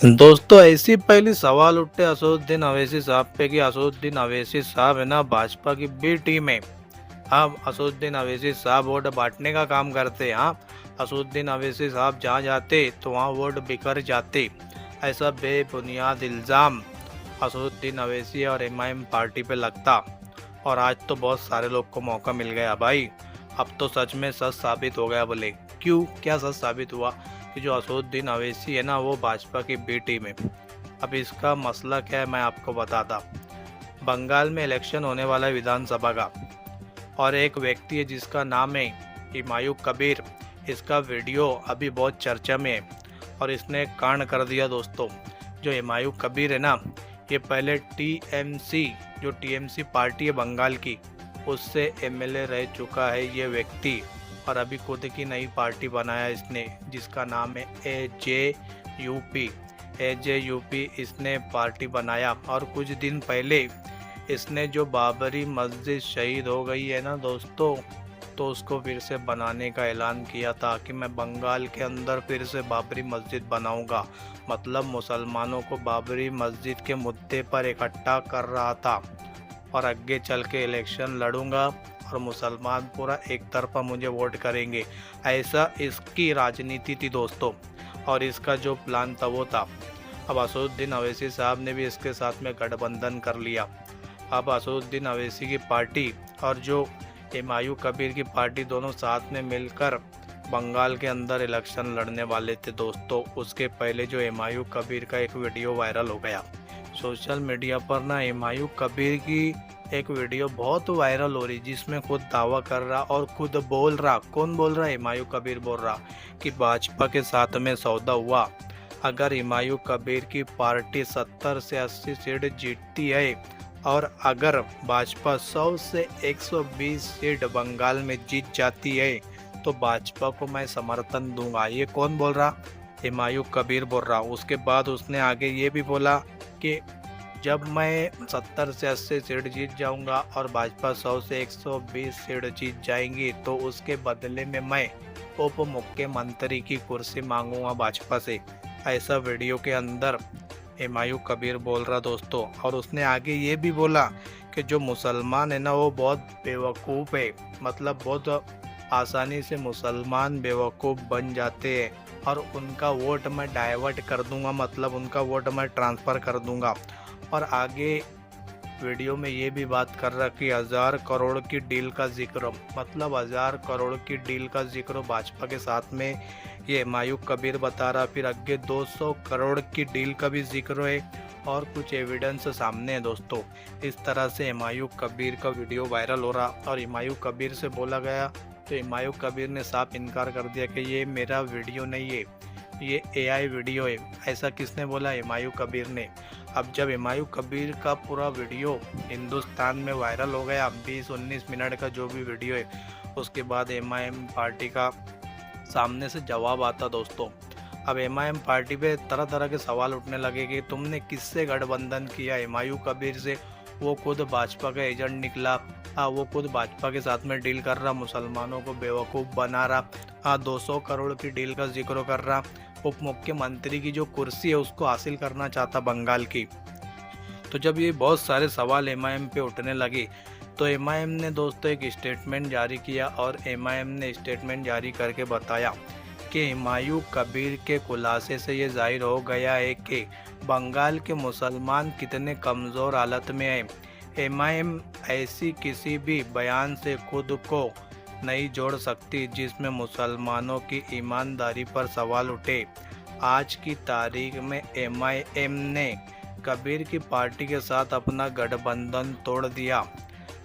दोस्तों ऐसी पहली सवाल उठे असदुद्दीन अवैसी साहब पे कि असदुद्दीन अवैसी साहब है ना भाजपा की बी टीम है। हाँ, असदुद्दीन अवैसी साहब वोट बांटने का काम करते। हाँ, असदुद्दीन अवैसी साहब जहाँ जाते तो वहाँ वोट बिखर जाते। ऐसा बेबुनियाद इल्ज़ाम असदुद्दीन अवैसी और एमआईएम पार्टी पे लगता। और आज तो बहुत सारे लोग को मौका मिल गया भाई। अब तो सच में सच साबित हो गया। बोले क्यों, क्या सच साबित हुआ कि जो असदुद्दीन अवैसी है ना वो भाजपा की बी टीम है। अब इसका मसला क्या है मैं आपको बताता। बंगाल में इलेक्शन होने वाला है विधानसभा का, और एक व्यक्ति है जिसका नाम है हिमायू कबीर। इसका वीडियो अभी बहुत चर्चा में है और इसने एक कांड कर दिया दोस्तों। जो हिमायू कबीर है ना, ये पहले टीएमसी, जो टीएमसी पार्टी है बंगाल की, उससे एमएलए रह चुका है ये व्यक्ति। और अभी खुद की नई पार्टी बनाया इसने जिसका नाम है एजेयूपी। एजेयूपी इसने पार्टी बनाया, और कुछ दिन पहले इसने जो बाबरी मस्जिद शहीद हो गई है ना दोस्तों, तो उसको फिर से बनाने का ऐलान किया था कि मैं बंगाल के अंदर फिर से बाबरी मस्जिद बनाऊंगा। मतलब मुसलमानों को बाबरी मस्जिद के मुद्दे पर इकट्ठा कर रहा था, और आगे चल के इलेक्शन लड़ूंगा और मुसलमान पूरा एक तरफा मुझे वोट करेंगे। ऐसा इसकी राजनीति थी दोस्तों, और इसका जो प्लान था वो था। अब असदुद्दीन अवैसी साहब ने भी इसके साथ में गठबंधन कर लिया। अब असदुद्दीन अवैसी की पार्टी और जो हुमायूं कबीर की पार्टी दोनों साथ में मिलकर बंगाल के अंदर इलेक्शन लड़ने वाले थे दोस्तों। उसके पहले जो हुमायूं कबीर का एक वीडियो वायरल हो गया सोशल मीडिया पर ना, हुमायूं कबीर की एक वीडियो बहुत वायरल हो रही जिसमें खुद दावा कर रहा और खुद बोल रहा। कौन बोल रहा है? हुमायूं कबीर बोल रहा कि भाजपा के साथ में सौदा हुआ। अगर हुमायूं कबीर की पार्टी 70 से 80 सीट जीतती है और अगर भाजपा 100 से 120 सीट बंगाल में जीत जाती है तो भाजपा को मैं समर्थन दूंगा। ये कौन बोल रहा? हुमायूं कबीर बोल रहा। उसके बाद उसने आगे ये भी बोला कि जब मैं 70 से 80 सीट जीत जाऊंगा और भाजपा 100 से 120 सीट जीत जाएंगी तो उसके बदले में मैं उप मुख्यमंत्री की कुर्सी मांगूंगा भाजपा से। ऐसा वीडियो के अंदर हुमायूं कबीर बोल रहा दोस्तों। और उसने आगे ये भी बोला कि जो मुसलमान है ना वो बहुत बेवकूफ़ है। मतलब बहुत आसानी से मुसलमान बेवकूफ़ बन जाते हैं और उनका वोट मैं डाइवर्ट कर दूंगा, मतलब उनका वोट मैं ट्रांसफ़र कर दूंगा। और आगे वीडियो में ये भी बात कर रहा कि 1000 करोड़ की डील का जिक्र, मतलब 1000 करोड़ की डील का जिक्र भाजपा के साथ में ये हुमायूं कबीर बता रहा। फिर आगे 200 करोड़ की डील का भी जिक्र है और कुछ एविडेंस सामने है दोस्तों। इस तरह से हुमायूं कबीर का वीडियो वायरल हो रहा और हुमायूं कबीर से बोला गया तो हुमायूं कबीर ने साफ इनकार कर दिया कि ये मेरा वीडियो नहीं है, ये एआई वीडियो है। ऐसा किसने बोला? हुमायूं कबीर ने। अब जब हुमायूं कबीर का पूरा वीडियो हिंदुस्तान में वायरल हो गया 20-19 मिनट का जो भी वीडियो है, उसके बाद एमआईएम पार्टी का सामने से जवाब आता दोस्तों। अब एमआईएम पार्टी पे तरह तरह के सवाल उठने लगे कि तुमने किससे गठबंधन किया? हुमायूं कबीर से। वो खुद भाजपा का एजेंट निकला। हाँ, वो खुद भाजपा के साथ में डील कर रहा, मुसलमानों को बेवकूफ़ बना रहा। हाँ, 200 करोड़ की डील का जिक्र कर रहा। उप मुख्यमंत्री की जो कुर्सी है उसको हासिल करना चाहता बंगाल की। तो जब ये बहुत सारे सवाल एमआईएम पे उठने लगे तो एमआईएम ने दोस्तों एक स्टेटमेंट जारी किया, और एमआईएम ने स्टेटमेंट जारी करके बताया कि हुमायूं कबीर के खुलासे से ये जाहिर हो गया है कि बंगाल के मुसलमान कितने कमज़ोर हालत में हैं। एमआईएम ऐसी किसी भी बयान से खुद को नहीं जोड़ सकती जिसमें मुसलमानों की ईमानदारी पर सवाल उठे। आज की तारीख में एमआईएम ने कबीर की पार्टी के साथ अपना गठबंधन तोड़ दिया।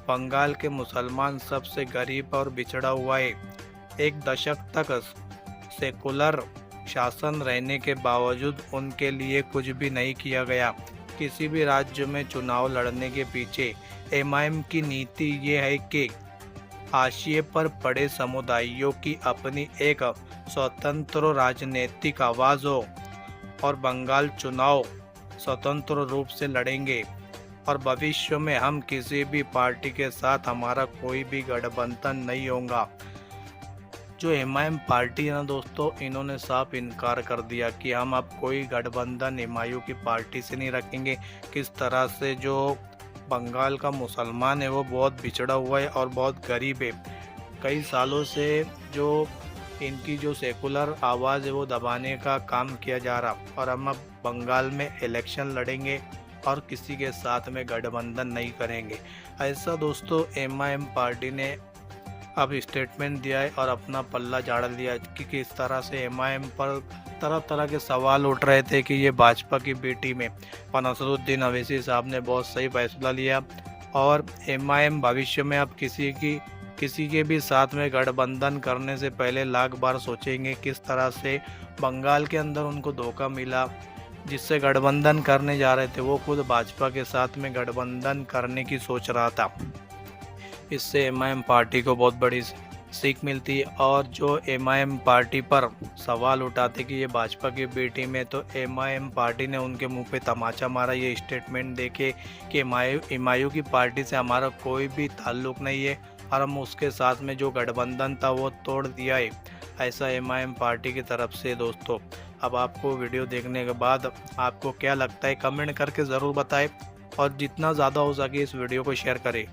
बंगाल के मुसलमान सबसे गरीब और बिछड़ा हुआ है। एक दशक तक सेकुलर शासन रहने के बावजूद उनके लिए कुछ भी नहीं किया गया। किसी भी राज्य में चुनाव लड़ने के पीछे एमआईएम की नीति ये है कि हाशिए पर पड़े समुदायों की अपनी एक स्वतंत्र राजनीतिक आवाज़ हो, और बंगाल चुनाव स्वतंत्र रूप से लड़ेंगे और भविष्य में हम किसी भी पार्टी के साथ हमारा कोई भी गठबंधन नहीं होगा। जो एमआईएम पार्टी है ना दोस्तों, इन्होंने साफ इनकार कर दिया कि हम अब कोई गठबंधन एमआईयू की पार्टी से नहीं रखेंगे। किस तरह से जो बंगाल का मुसलमान है वो बहुत बिछड़ा हुआ है और बहुत गरीब है। कई सालों से जो इनकी जो सेकुलर आवाज़ है वो दबाने का काम किया जा रहा, और हम अब बंगाल में इलेक्शन लड़ेंगे और किसी के साथ में गठबंधन नहीं करेंगे। ऐसा दोस्तों एमआईएम पार्टी ने अब स्टेटमेंट दिया है और अपना पल्ला झाड़ लिया कि किस तरह से एमआईएम पर तरह तरह के सवाल उठ रहे थे कि ये भाजपा की बी टीम है। पर नसरुद्दीन अवैसी साहब ने बहुत सही फैसला लिया और एमआईएम भविष्य में अब किसी के भी साथ में गठबंधन करने से पहले लाख बार सोचेंगे। किस तरह से बंगाल के अंदर उनको धोखा मिला, जिससे गठबंधन करने जा रहे थे वो खुद भाजपा के साथ में गठबंधन करने की सोच रहा था। इससे एमआईएम पार्टी को बहुत बड़ी सीख मिलती है। और जो एमआईएम पार्टी पर सवाल उठाते कि ये भाजपा की बी टीम है, तो एमआईएम पार्टी ने उनके मुंह पे तमाचा मारा ये स्टेटमेंट देके कि एमआईयू की पार्टी से हमारा कोई भी ताल्लुक नहीं है और हम उसके साथ में जो गठबंधन था वो तोड़ दिया है। ऐसा एमआईएम पार्टी की तरफ से दोस्तों। अब आपको वीडियो देखने के बाद आपको क्या लगता है कमेंट करके ज़रूर बताएं, और जितना ज़्यादा हो सके इस वीडियो को शेयर करें।